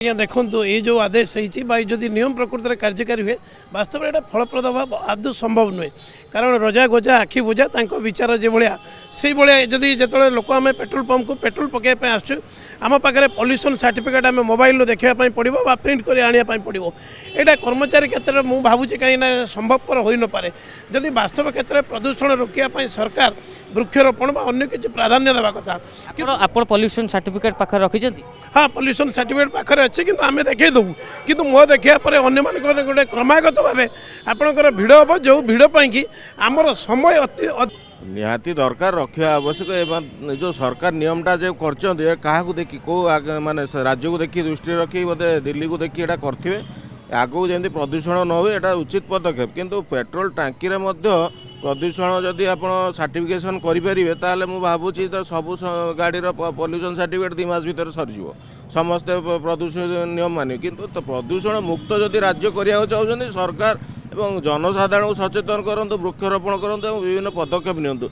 ଆଜ୍ଞା ଦେଖନ୍ତୁ ଏଇ ଯେଉଁ ଆଦେଶ ହେଇଛି ବା ଯଦି ନିୟମ ପ୍ରକୃତରେ କାର୍ଯ୍ୟକାରୀ ହୁଏ ବାସ୍ତବରେ ଏଇଟା ଫଳପ୍ରଦ ହେବା ଆଦୌ ସମ୍ଭବ ନୁହେଁ। କାରଣ ରଜା ଗୋଜା ଆଖି ବୁଜା ତାଙ୍କ ବିଚାର ଯେଭଳିଆ ସେଇଭଳିଆ ଯଦି ଯେତେବେଳେ ଲୋକ ଆମେ ପେଟ୍ରୋଲ ପମ୍ପକୁ ପେଟ୍ରୋଲ ପକାଇବା ପାଇଁ ଆସୁଛୁ ଆମ ପାଖରେ ପଲ୍ୟୁସନ୍ ସାର୍ଟିଫିକେଟ୍ ଆମେ ମୋବାଇଲରୁ ଦେଖିବା ପାଇଁ ପଡ଼ିବ ବା ପ୍ରିଣ୍ଟ କରି ଆଣିବା ପାଇଁ ପଡ଼ିବ। ଏଇଟା କର୍ମଚାରୀ କ୍ଷେତ୍ରରେ ମୁଁ ଭାବୁଛି କାହିଁକିନା ସମ୍ଭବପର ହୋଇନପାରେ। ଯଦି ବାସ୍ତବ କ୍ଷେତ୍ରରେ ପ୍ରଦୂଷଣ ରୋକିବା ପାଇଁ ସରକାର ବୃକ୍ଷରୋପଣ ବା ଅନ୍ୟ କିଛି ପ୍ରାଧାନ୍ୟ ଦେବା କଥା। ଆପଣ ପଲ୍ୟୁସନ୍ ସାର୍ଟିଫିକେଟ୍ ପାଖରେ ରଖିଛନ୍ତି? हाँ पल्यूसन सर्टिफिकेट पाखे अच्छे कि आम देखे देवु कि मो देखा अन्य मान गोटे क्रमागत भाव आपणकर भिड़ हम जो भिड़ कि आमर समय अति निहाती दरकार रखा आवश्यक एवं जो सरकार नियमटा जो कर देखी कौ माने राज्य को देखी दृष्टि रखी बोधे दिल्ली को देखी यहाँ करेंगे आगू जमी प्रदूषण न हुए यहाँ उचित पदक्षेप किंतु पेट्रोल टांकी प्रदूषण जदि आप सर्टिफिकेशन करेंगे ताल मुझे भावुँ तो सबू गाड़ी पल्यूशन सर्टिफिकेट 2 मास भर सरीज समस्ते प्रदूषण नियम माने किंतु तो प्रदूषण मुक्त जदि राज्य करने चाहते सरकार एवं जनसाधारण को सचेतन करूँ वृक्षरोपण करूँ विभिन्न पदक्षेप नियंतु।